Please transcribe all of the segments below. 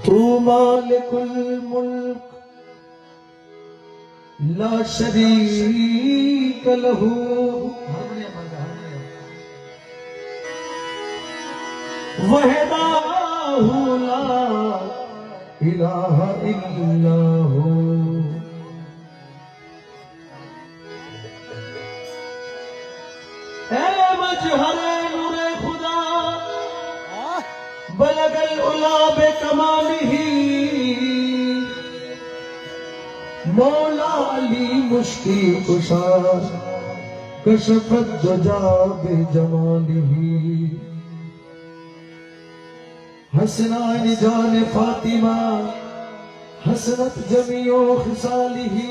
तू मालिकुल मुल्क ला शरीक लहू वहदाहु ला इलाहा इल्लहू ऐ मजहरे नूरे खुदा बलगल उला बेकमालिही मौला अली मुश्की कुशा कशफत दुजा बेजमालिही हसनान जान फातिमा हसनत जमीओ खिसालिही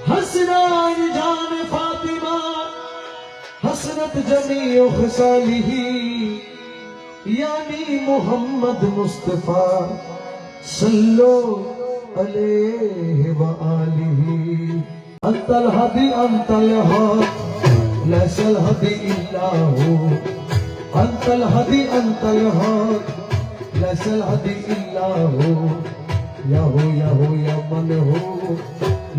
हसनान जान फातिमा हसनत जमीओ खिसालिही यानी मोहम्मद मुस्तफा सल्लो अलैहि व आलिही अंतल हदी अंतल हद लैसल हदी इल्ला हु अंतल हदी अंतल हद लैसल हदी इल्ला हु या मन हो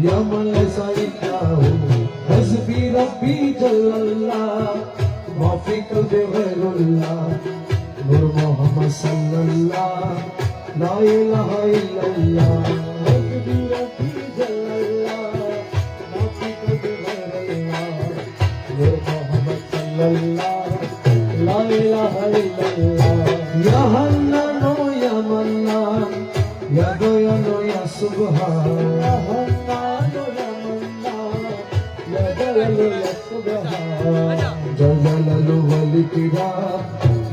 या मन लैसा इल्ला हु हस्बी रब्बी जल्लल्लाह माफी कल्बे गैरुल्लाह नूर मोहम्मद सल्लल्लाह ला इलाहा इल्लल्लाह हस्बी रब्बी जल्लल्लाह माफी कल्बे गैरुल्लाह नूर मोहम्मद सल्लल्लाह ला इलाहा इल्लल्लाह या हन्नान या मन्नान या दयालु या सुबहान या हन्नान या मन्नान या दयालु या सुबहान जलालु वल इकराम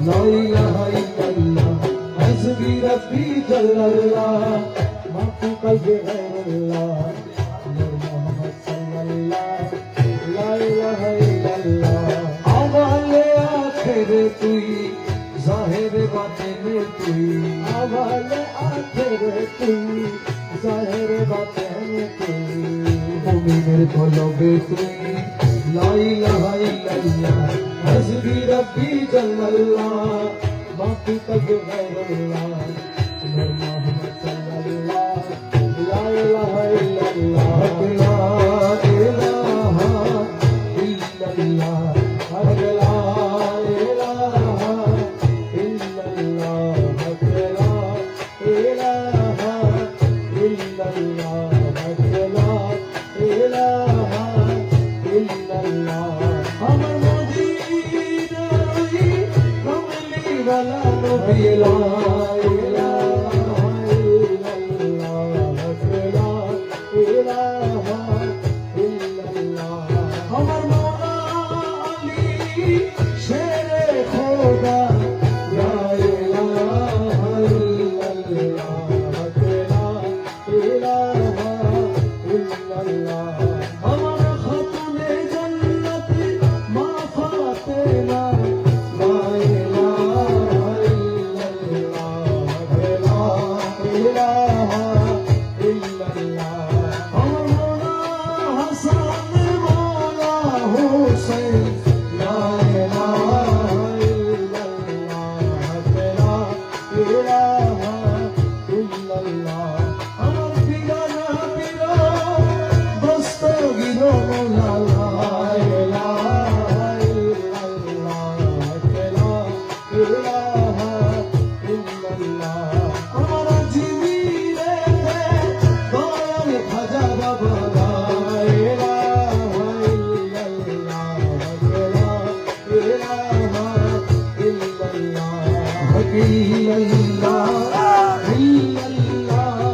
ला इलाहा इल्लल्लाह हस्बी रब्बी जल्लल्लाह माफी कल्बे गैरुल्लाह नूर मोहम्मद सल्लल्लाह ला इलाहा इल्लल्लाह आवाले आखिर तुई जाहिर बातें तुई आवाले आखिर तुई जाहिर बातें तुई मुमिन को लोबे तुई ला इलाहा इल्लल्लाह हस्बी रब्बी जल्लल्लाह माफी कल्बे गैरुल्लाह नूर मोहम्मद सल्लल्लाह ला इलाहा इल्लल्लाह ला इलाहा इल्लल्लाह ला इलाहा इल्लल्लाह ला इलाहा इल्लल्लाह ला इलाहा इल्लल्लाह हमर मदीना कमली वाला नबी ला इलाहा इल्लल्लाह ला इलाहा इल्लल्लाह हमर मौला अली शेरे खुदा ला इलाहा इल्लल्लाह ला इलाहा इल्लल्लाह हमर खतने जन्नत मा फातिमा ला इलाहा इल्लल्लाह ला इलाहा इल्लल्लाह हमर मौला हसन मौला हुसैन ला इलाहा इल्लल्लाह ला इलाहा इल्लल्लाह हमर पिराना पिरा दस्तगीरो मौला ला इलाहा इल्लल्लाह ला इलाहा इल्लल्लाह हमारा जीवीरे दयाल खजा बाबा ला इलाहा इल्लल्लाह ला इलाहा इल्लल्लाह इल्लल्लाह इल्लल्लाह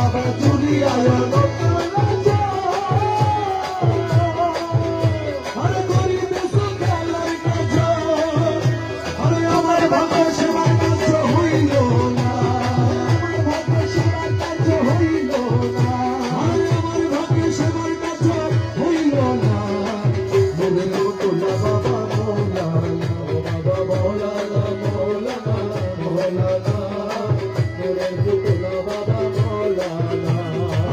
বাবা চুরি আয় আরে গরিবে সুখালার কাজ আরে আমার ভাগ্য সেবার কাজ হইল না আমার ভাগ্য সেবার কাজ হইল না আরে আমার ভাগ্য সেবার কাজ হইল না বলে তোলা বাবা মৌলানা বাবা মৌলানা মৌলানা মৌলানা বলে তোলা বাবা মৌলানা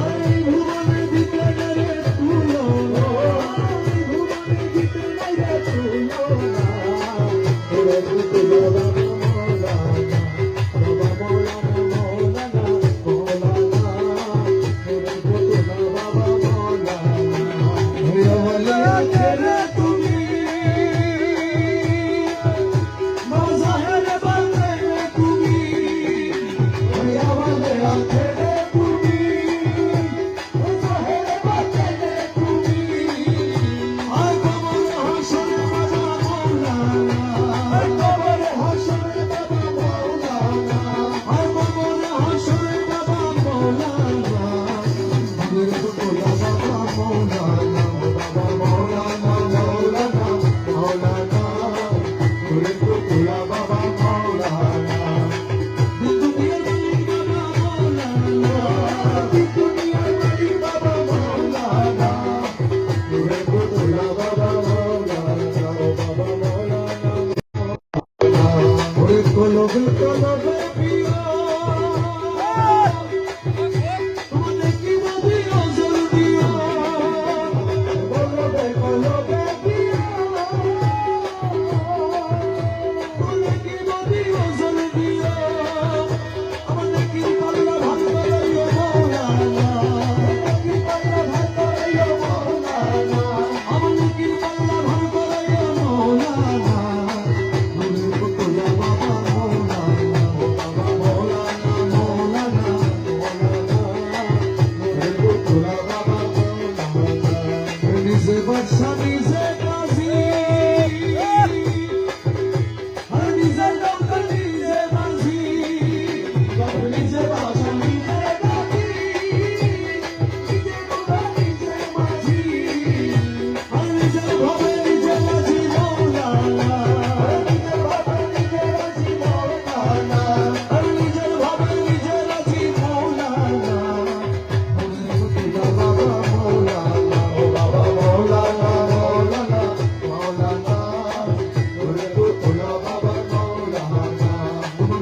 আরে ভুবনে দিতে রে তুলো ভুবনে দিতে রে তুলো না বলে তোলা বাবা মৌলানা বাবা মৌলানা মৌলানা মৌলানা বলে তোলা বাবা মৌলানা হে ওয়ালা তেরে তুমি মাজাহের বান্দে তুমি হে ওয়ালা তেরে তুমি মাজাহের বান্দে তুমি আর কবর হাসর বাবা মৌলানা আর কবর হাসর বাবা মৌলানা আর কবর হাসর বাবা মৌলানা বলে তোলা বাবা মৌলানা বাবা মৌলানা মৌলানা মৌলানা বলে তোলা বাবা মৌলানা দুনিয়ার মালিক বাবা মৌলানা দুনিয়ার মালিক বাবা মৌলানা বলে তোলা বাবা মৌলানা বাবা মৌলানা ওরে কলবে কলবে পিয়া তোমাদের কি বদিও জলদিও কলবে কলবে পিয়া তোমাদের কি বদিও জলদিও আমাদের কি পাল্লা ভাগ করাইও মৌলানা কি পাল্লা ভাগ করাইও মৌলানা আমাদের কি পাল্লা ভাগ করাইও মৌলানা বলে তোলা বাবা মৌলানা বাবা মৌলানা মৌলানা মৌলানা বলে তোলা বাবা মৌলানা নিজে বাদশা নিজে কাজী আর নিজে ডক্টর নিজে মাঝি নিজে বাদশা নিজে কাজী নিজে ডক্টর নিজে মাঝি আর নিজে ভাবে নিজে মাঝি মৌলানা আর নিজে ভাবে নিজে মাঝি মৌলানা আর নিজে ভাবে নিজে মাঝি মৌলানা বলে তোলা বাবা মৌলানা ও বাবা মৌলানা মৌলানা মৌলানা বলে তোলা বাবা মৌলানা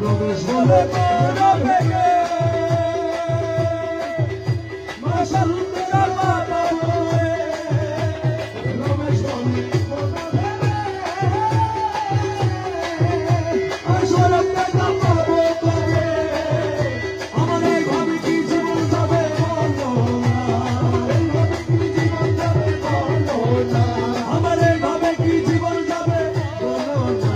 রমেশ বলে রবেকে মাশাআল্লাহ তেরা বাবা বলে রমেশ বলে আসরত টাকা পাবো কবে আমার এই ভাবে কি জীবন যাবে বলো না আমার এই ভাবে কি জীবন যাবে বলো না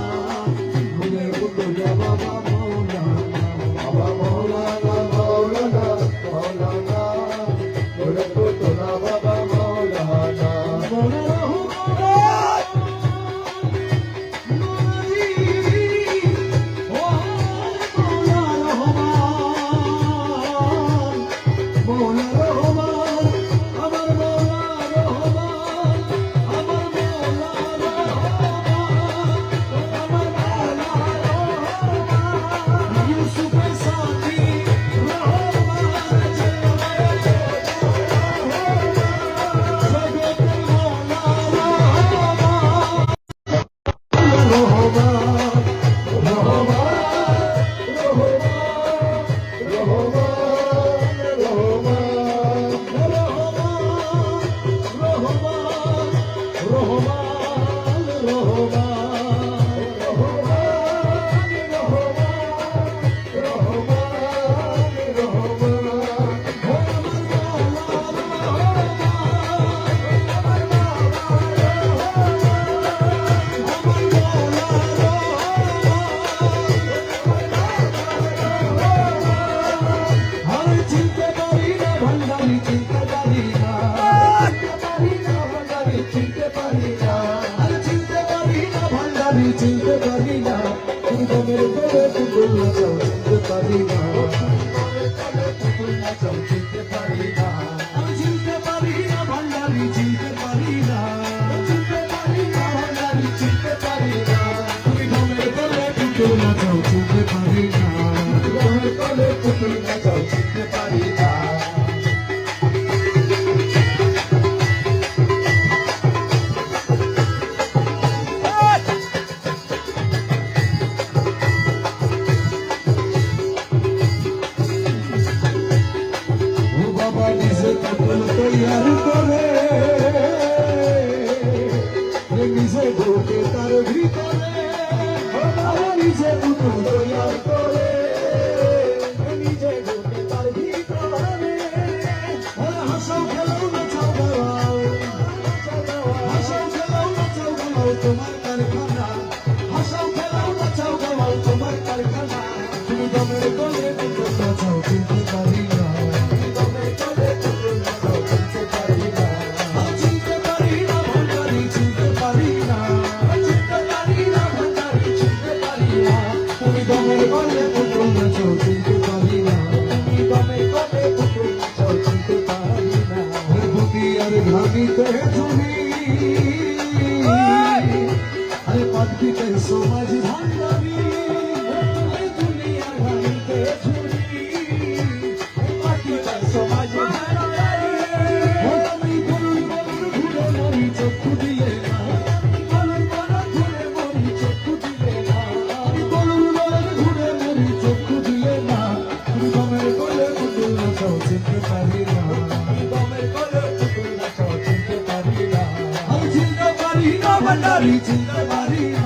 বলে তোলা বাবা মৌলানা বাবা মৌলানা মৌলানা মৌলানা বলে তোলা বাবা মৌলানা মনে রহমান মৌলা রহমান আমার মৌলা রহমান আমার মৌলা রহমান আমার মৌলা রহমান ইউসুফের সাথী রহমান জগতের মৌলা চিনতে পারি না তুমি মেরে ফেলে পুতুল নাচাও চিনতে পারি না পুতুল নাচাও চিনতে পারি না। ও বাবা নিজে পুতুল তৈয়ার করে নিজে ঢোকে তার ভিতরে, ও বাবা নিজে পুতুল তৈয়ার করে নিজে ঢোকে তার ভিতরে। হাসাও খেলাও নাচাও গাওয়াও, হাসাও খেলাও নাচাও গাওয়াও তোমার কারখানা, হাসাও খেলাও নাচাও গাওয়াও তোমার কারখানা। তুমি দমের গলে পুতুল নাচাও চিনতে পারি না, তুমি দমের গলে পুতুল নাচাও চিনতে পারি না। চিনতে পারি না ভান্ডারি চিনতে পারি না, চিনতে পারি না ভান্ডারি চিনতে পারি না। তুমি দমের গলে পুতুল নাচাও চিনতে পারি না, তুমি দমের গলে পুতুল নাচাও চিনতে পারি না। ভূতি আর ঘামিতে ঝুলি আরে পাখিতে সমাজ ভান্ডারি, দুনিয়ার ঘামিতে ঝুলি পাখিতে সমাজ ভান্ডারি। আমি বলুন বলুন ঘুরে মরি চক্ষু দিলে না, বলুন বলুন ঘুরে মরি চক্ষু দিলে না, আমি বলুন বলুন ঘুরে মরি চক্ষু দিলে না। তুমি দমের গলে পুতুল নাচাও চিনতে পারি না, তুমি দমের গলে পুতুল নাচাও চিনতে পারি না। আমি চিনতে পারি না ভান্ডারি চিনতে পারি না,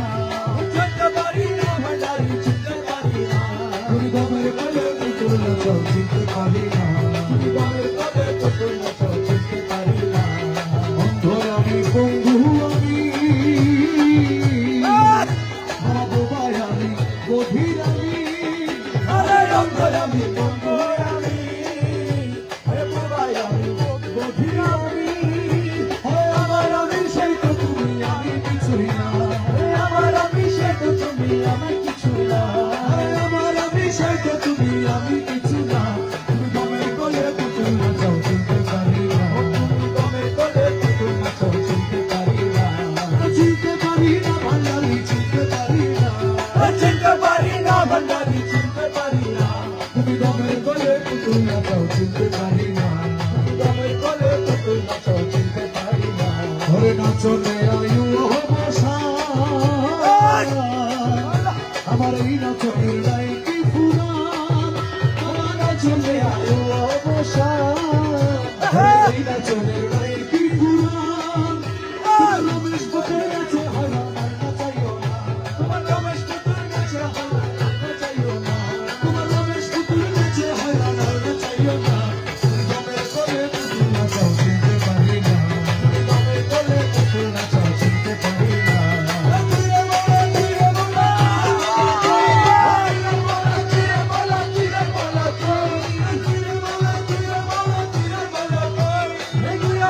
চিনতে পারি না ভান্ডারি চিনতে পারি না। তুমি দমের গলে পুতুল নাচাও চিনতে পারি না, তুমি দমের গলে পুতুল নাচাও চিনতে পারি না। অন্ধ আমি বন্ধু আমি, বোবাই আমি গভীর আমি, আরে অন্ধ আমি বন্ধু আমি, আরে বোবাই আমি গভীর আমি। আমার আমি সেই তো তুমি আমি কিছুই না, আমার আমি সেই তো তুমি আমি কিছু না, আমার আমি সেই তো তুমি আমি কিছু না। তুমি দমের গলে পুতুল নাচাও চিনতে পারি না, তুমি দমের গলে পুতুল নাচাও চিনতে পারি না। চিনতে পারি না ভান্ডারি চিনতে পারি না, চিনতে পারি না ভান্ডারি চিনতে পারি না। তুমি দমের গলে পুতুল নাচাও চিনতে পারি না, তুমি দমের গলে পুতুল নাচাও চিনতে পারি না। ওরে নাচনে আয়ু বসা আমার এই নাচনের নাই কি ফুরান, আমার নাচনে আয়ু বসা এই নাচনের নাই কি ফুরান। তোমার রমেশ পুতুল নাচে হারান আর নাচাইও না, তোমার রমেশ পুতুল নাচে হারান আর নাচাইও না, তোমার রমেশ পুতুল নাচে হারান আর নাচাইও না। তুমি দমের গলে পুতুল নাচাও চিনতে পারি না, তুমি দমের গলে পুতুল নাচাও চিনতে পারি না। চিরে বলা চিরে বলা চিরে বলা চিরে বলা চিরে বলা চিরে বলা চিরে বলা চিরে বলা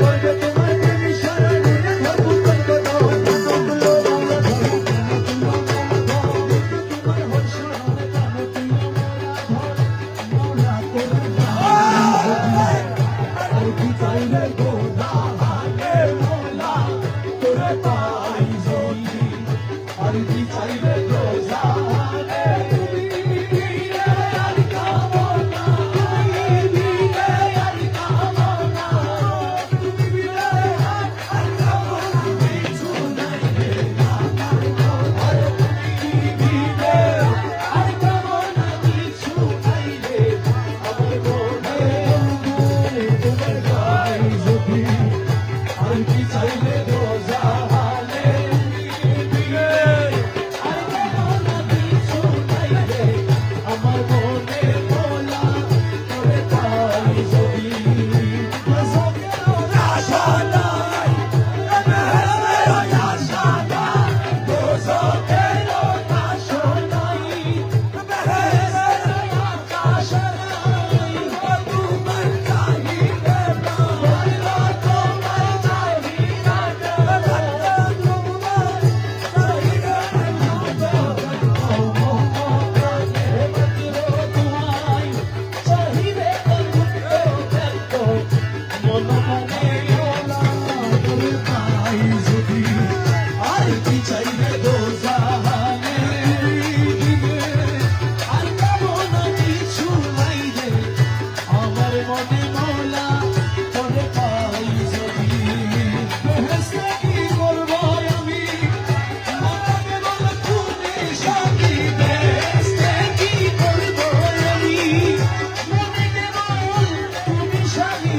করবে তোমার প্রেম ইশারা মনে ধরবো তোর কথা কানগুলো বাংলা ধরো তোমার হর্ষ হবে কানো তুলো মোরা করে আর কি চাইলে গোদা হাতে মোলা তোরে পাই যদি আর কি চাইলে গোদা হাতে আর কামনা আর কামনা তুমি আর কামনা কিছু নাই রে আর তুমি আর কামনা কিছু নাই রে আমার মনে তোমার গাই যদি আর কি চাইলে রোজা হালে আর কামনা কিছু নাই রে আমার মনে ভোলা তোরে পাই যদি আশা নাই আশা নাই দোজখের আশা নাই আশা নাই তোমার চাহিদা তোমার চাহিদা চাইবে দোজা আর কামনা কিছু নাই রে আমার মনে মোলা তোরে পাই যদি বেহেশতে কি করব আমি মনে বল তুমি সাথী বেহেশতে কি করব আমি মনে বল তুমি সাথী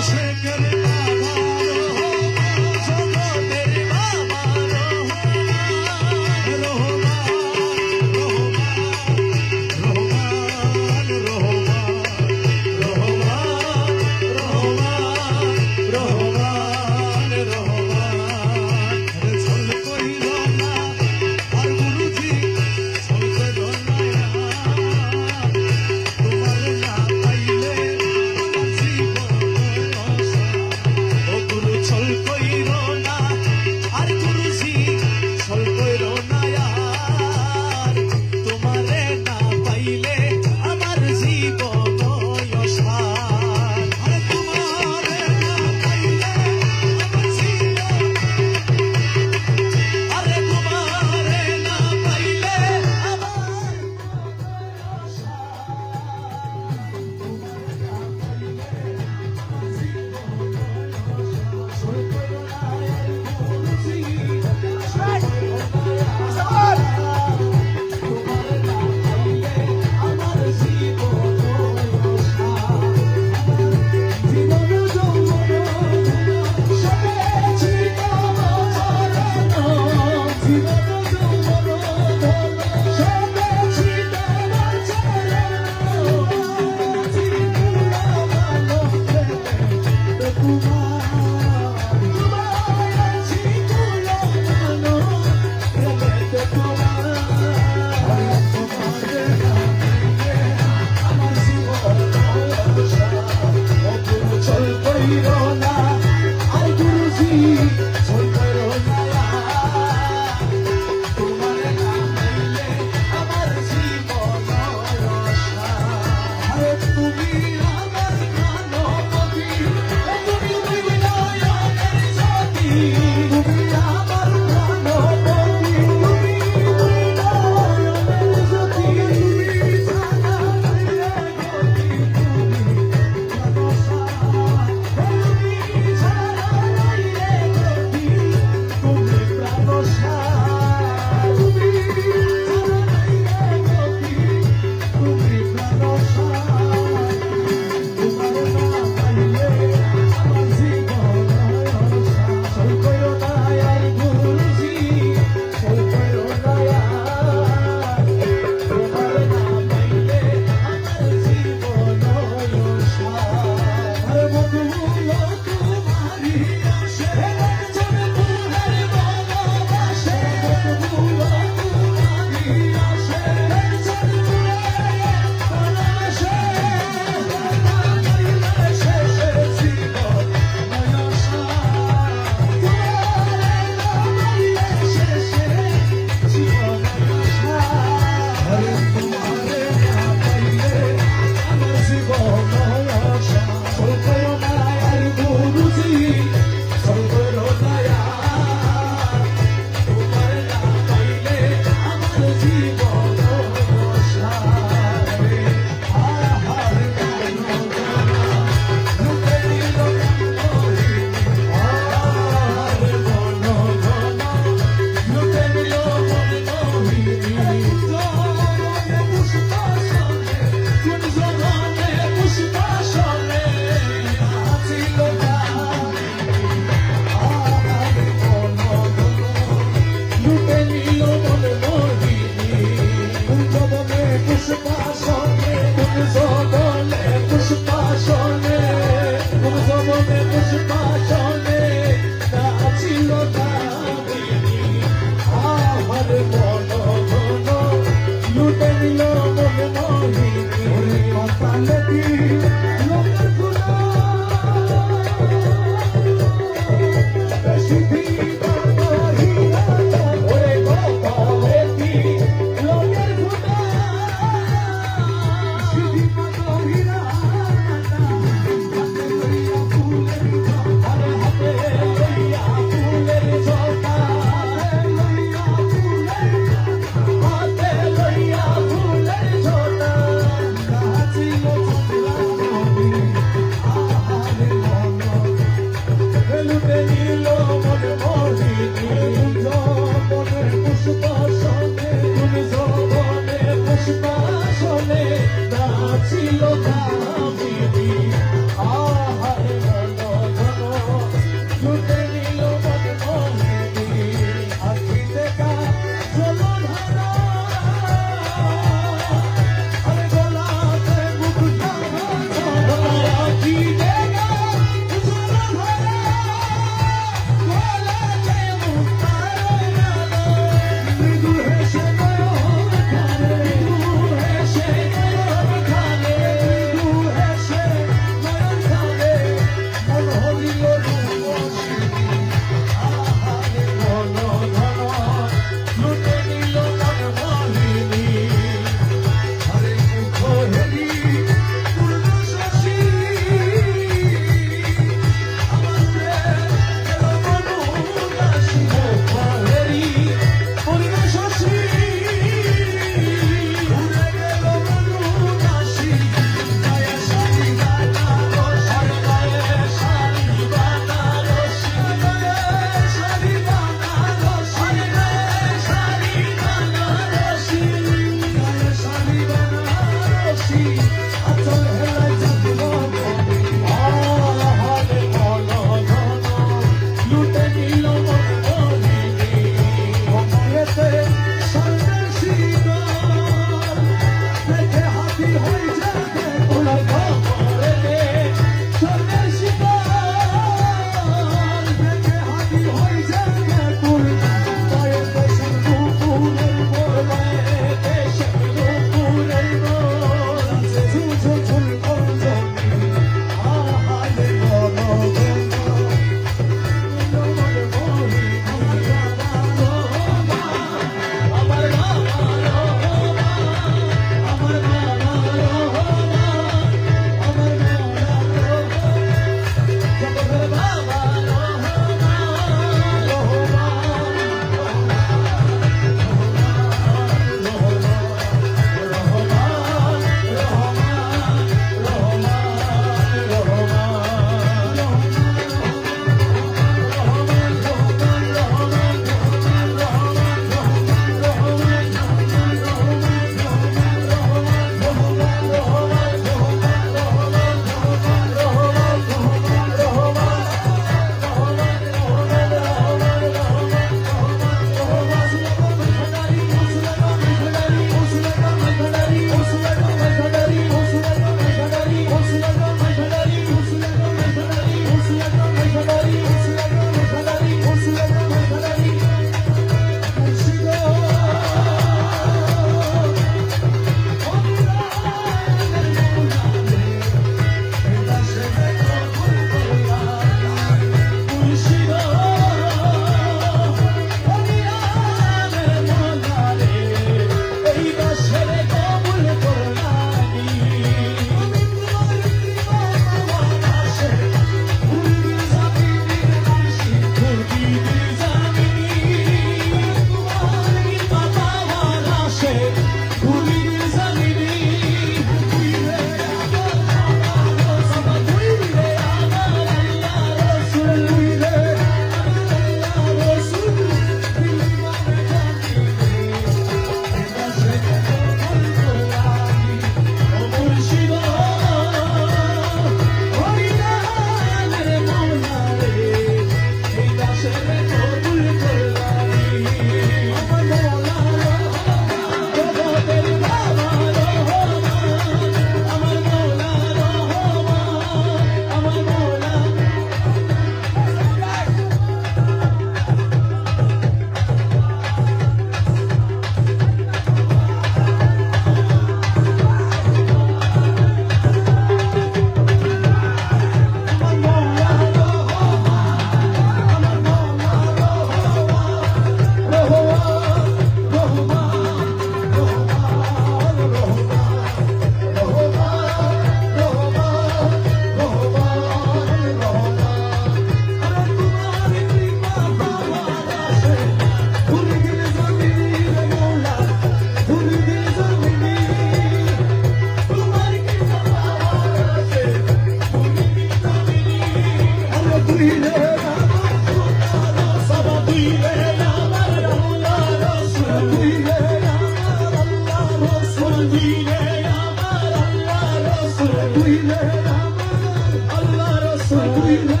রাসূল দিলে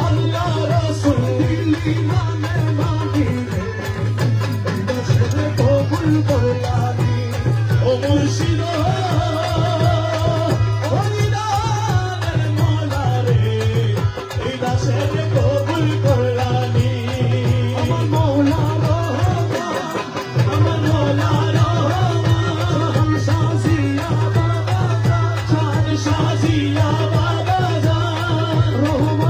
আল্লাহ রাসূল দিলি মানে মানি দশরে কবুল করলানি ও মুর্শিদ ও নিদানের মৌলা রে এই দশরে কবুল করলানি আমার মৌলা রহমান আমার মৌলা রহমান শাজিয়া বাবা শান শাজিয়া বাবা রহমান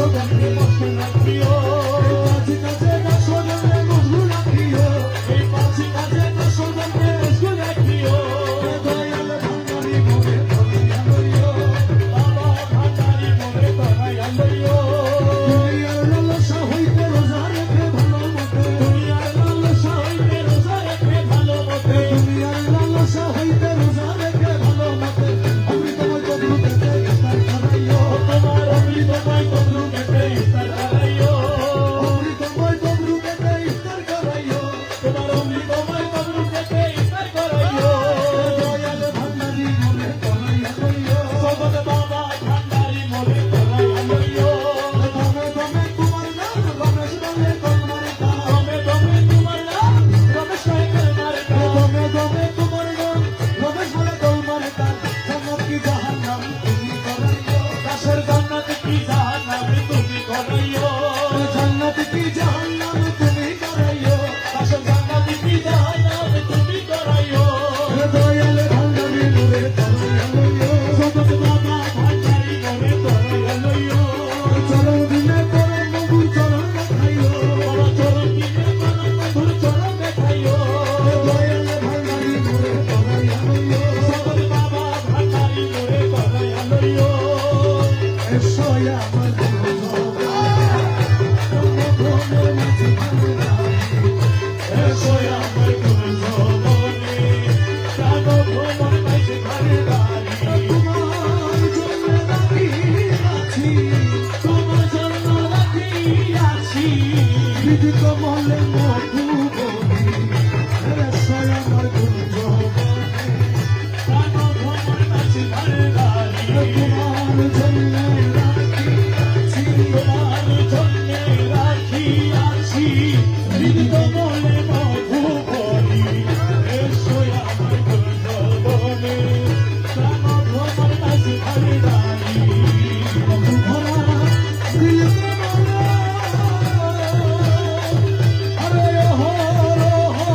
সজনে বসে রাখিও কাছে কাছে না সজনে বসে রাখিও এই কাছে কাছে না সজনে বসে রাখিও দয়াল ভান্ডারি মোরে ধরাইয়া লইও বাবা ভান্ডারি মোরে ধরাইয়া লইও দুনিয়ার লালসা হইতে রোজা রেখে ভালো মতে দুনিয়ার লালসা হইতে রোজা রেখে ভালো মতে দুনিয়ার লালসা হইতে রোজা রেখে ভালো মতে অমৃতময় কবরু পেতে ইফতার করাইও তোমার অমৃতময় কবরু পেতে ইফতার করাইও অমৃতময় কবরু পেতে ইফতার করাইও তোমার অমৃতময় কবরু পেতে ইফতার করাইও দয়াল ভান্ডারি মোরে ধরাইয়া লইও জগৎ বাবা ভান্ডারি মোরে ধরাইয়া লইও দমে দমে তোমার নাম রমেশ বলে তোমার নাম দমে দমে তোমার নাম রমেশ বলে তোমার নাম দমে দমে তোমার নাম রমেশ বলে তোমার নাম জান্নাত কি জাহান্নাম তুমি করাইও কাশের জান্নাত কি জাহান্নাম তুমি করাইও জান্নাত কি জাহান্নাম তুমি করাইও কাশের জান্নাত কি জাহান্নাম তুমি করাইও দয়াল ভান্ডারি মোরে ধরাইয়া লইও জগৎ বাবা ভান্ডারি মোরে ধরাইয়া লইও চরণ দিনে করে মধুর চরণ দেখাইও বাবা চরণ দিনে করে মধুর চরণ দেখাইও দয়াল ভান্ডারি মোরে ধরাইয়া লইও জগৎ বাবা ভান্ডারি মোরে ধরাইয়া লইও এসো আমার এসো আমার গুরু জগনে প্রাণ ভ্রমণ মাঝে ঘরে বাড়ি তোমার জন্য রাখিয়াছি তোমার জন্য রাখিয়াছি বিধি কমলে মধুবনী এসো আমার গুরু জগনে প্রাণ ভ্রমণ মাঝে ঘরে বাড়ি তোমার জন্য রাখিয়াছি তোমার জন্য রাখিয়াছি বিধি কমলে মধুবনী এসো আমার গুরু জগনে প্রাণ ভ্রমণ মাঝে ঘরে বাড়ি মধুভরা দিল আরে হো হো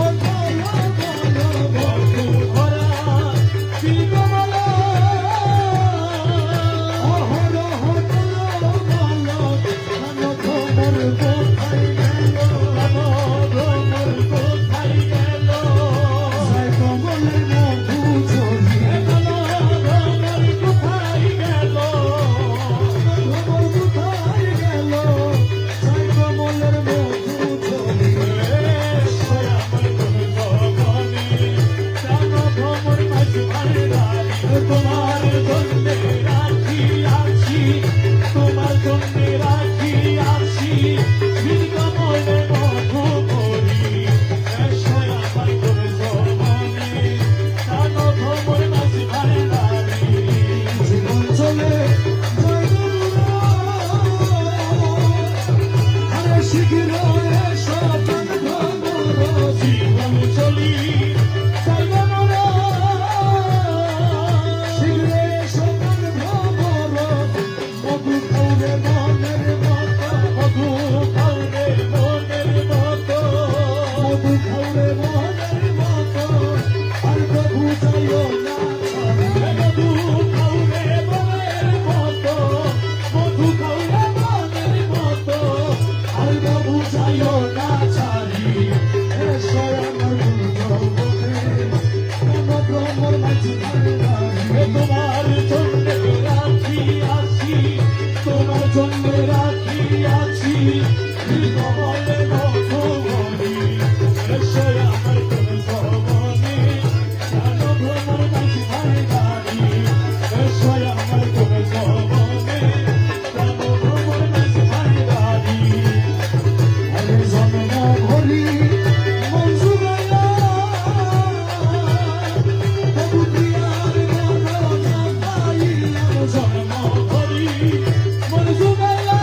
মধুভরা দিল কমলা অহর হো কমলা ভ্রমর কোথায় গেল ভ্রমর কোথায় গেল সাই কমলের মধু ঝরিয়ে গেল ভ্রমর কোথায় গেল ভ্রমর কোথায় গেল সাই কমলের মধু ঝরিয়ে এসো আমার গুরু জগনে প্রাণ ভ্রমর মাঝে ঘরে বাড়ি তোমার জন্যে রাখিয়াছি তোমার জন্যে রাখিয়াছি বিধি কমলে মধুবনী এসো আমার গুরু জগনে প্রাণ ভ্রমর মাঝে ঘরে বাড়ি জীবন চলে জয় আরে শীঘ্র এসো প্রাণ ভ্রমর জীবন চলি জয় শীঘ্র এসো প্রাণ ভ্রমর মধু খাওরে মনের মতো মধু খাওরে মনের মতো মধু খাওরে মনের মতো আর প্রভু যাইও না মধু খাওরে মনের মতো মধু খাওরে মনের মতো আর প্রভু যাইও না ছাড়ি এসো আমার গুরু জগনে প্রাণ ভ্রমর মাঝে ঘরে বাড়ি তোমার জন্য রাখিয়াছি তোমার জন্য রাখিয়াছি কমলে মধুবনী এসো আমার গুরু জগনে প্রাণ ভ্রমর মাঝে ঘরে বাড়ি এসো আমার গুরু জগনে প্রাণ ভ্রমর মাঝে ঘরে বাড়ি আরে জন্ম ভরি মন জুগাইয়া তবু প্রিয়ার মন জাগাইয়া জন্ম ভরি মন জুগাইয়া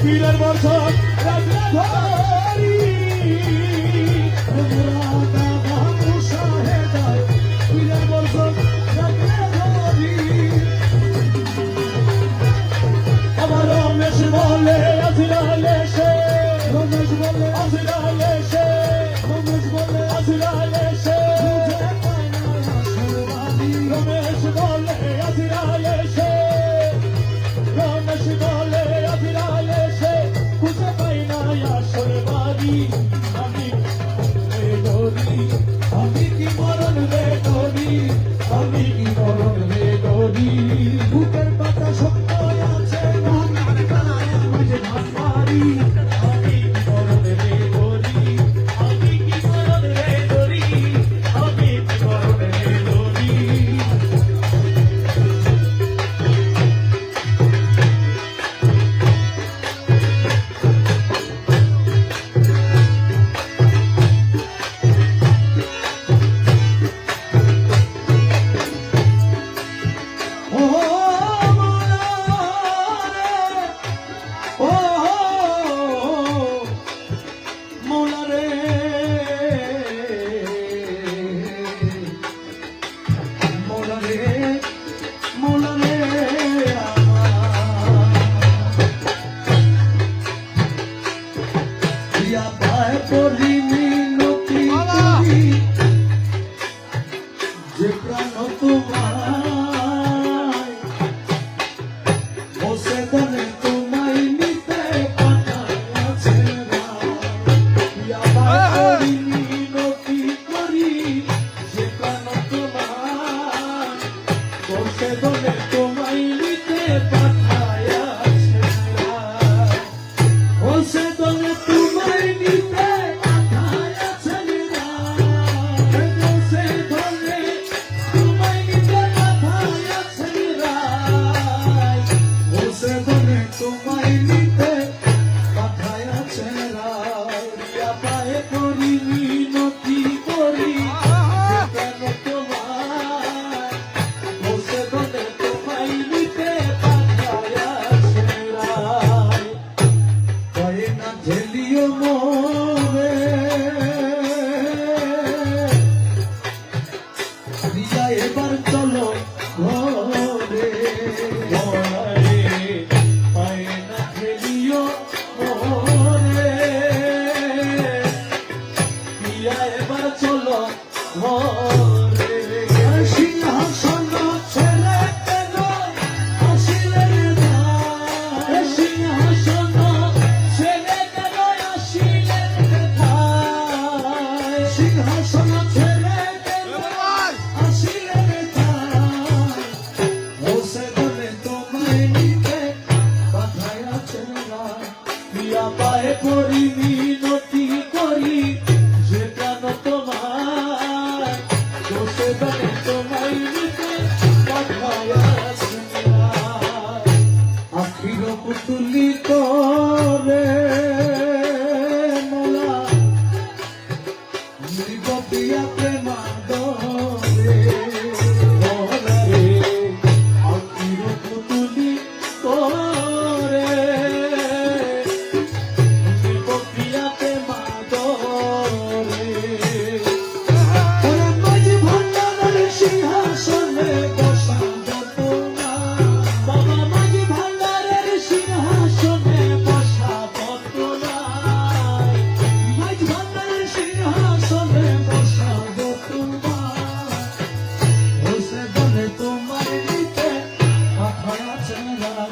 পীরের বর্ষণ রাখলে ধরি আজরাইল এসে খুঁজে পায় না আসল বাড়ি। রমেশ বলে আজরাইল এসে, রমেশ বলে আজরাইল এসে খুঁজে পাই না আসল বাড়ি। আমি ডরি, আমি কি মরণ রে ডরি, আমি কি মরণ রে ডরি। বুকের পাতা শক্ত আছে মন কানায় মাঝে ভান্ডারি। আমি কি মরণ রে ডরি, আমি কি মরণ রে ডরি, আমি কি মরণ রে ডরি। ও মৌলা রে, মৌলা রে, মৌলা রে প্রিয়া পায় পড়ি মিনতি করি, যে প্রাণ তোমায় বসে দনে তোমায় নিতে পাঠাইয়াছে রাম। প্রিয়া পায় পড়ি মিনতি করি, যে প্রাণ তোমায় বসে দনে তোমায় নিতে পাঠাইয়াছে রাম। বসে দনে তোমায় নিতে পাঠাইয়াছে রাম। বসে দনে তোমায় নিতে পাঠাইয়াছে রাম। বসে দনে তোমায় নিতে পাঠাইয়াছে রাম। প্রিয়া পায়ে করি মিনতি করি, যে প্রাণ তোমায় বসে দনে তোমায় নিতে পাঠাইয়াছে রাম। কয়ে না ঝেলিও মোরে, প্রিয়া এবার চলো ঘরে। ঘরে পায়ে না ঝেলিও মোরে, প্রিয়া এবার চলো ঘরে। সিংহাসন ছেড়ে কেন আসিলে না, সিংহাসন ছেড়ে কেন আসিলে না, সিংহাসন ছেড়ে কেন আসিলে না। বসে দনে তোমায় নিতে পাঠাইয়াছে রাম। প্রিয়া পায়ে পড়ি মিনতি করি, যে প্রাণ তোমায় বসে দনে তোমায় নিতে পাঠাইয়াছে রাম। আখির পুতুলি করে মোলা মৃগ প্রিয়া প্রেমাদরে। মোলা রে, আখির পুতুলি করে মৃগ প্রিয়া প্রেমাদরে। ওরে মাঝি ভান্ডারের সিংহাসনে বসাবো তোমায়, বাবা মাঝি ভান্ডারের সিংহাসনে বসাবো তোমায়। মাঝি ভান্ডারের সিংহাসনে বসাবো তোমায়। বসে দনে তোমায় নিতে পাঠাইয়াছে রাম।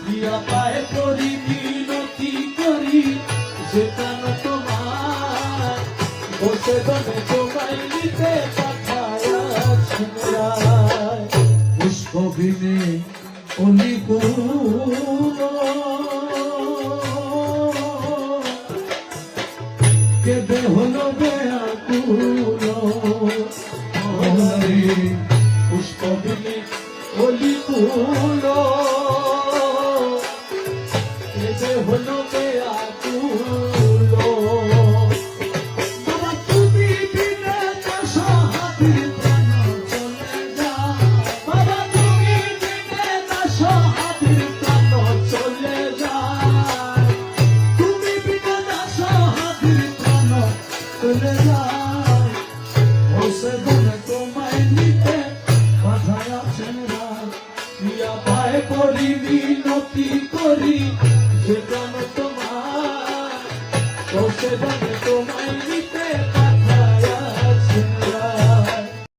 প্রিয়া পায়ে পড়ি মিনতি করি, যে প্রাণ তোমায় বসে দনে তোমায় নিতে পাঠাইয়াছে রাম। পুষ্পবিনে অলি ফুল কেঁদে হলো বেয়াকুল। রে পুষ্পবিনে অলি ফুল কেঁদে হলো বেয়াকুল। বাবা তুমি বিনে দশহাতির প্রাণ চলে যায়, বাবা তুমি বিনে দশহাতির প্রাণ চলে যায়। তুমি বিনে দশহাতির প্রাণ চলে যায়। বসে দনে তোমায় নিতে পাঠাইয়াছে রাম। প্রিয়া পায়ে পড়ি মিনতি করি,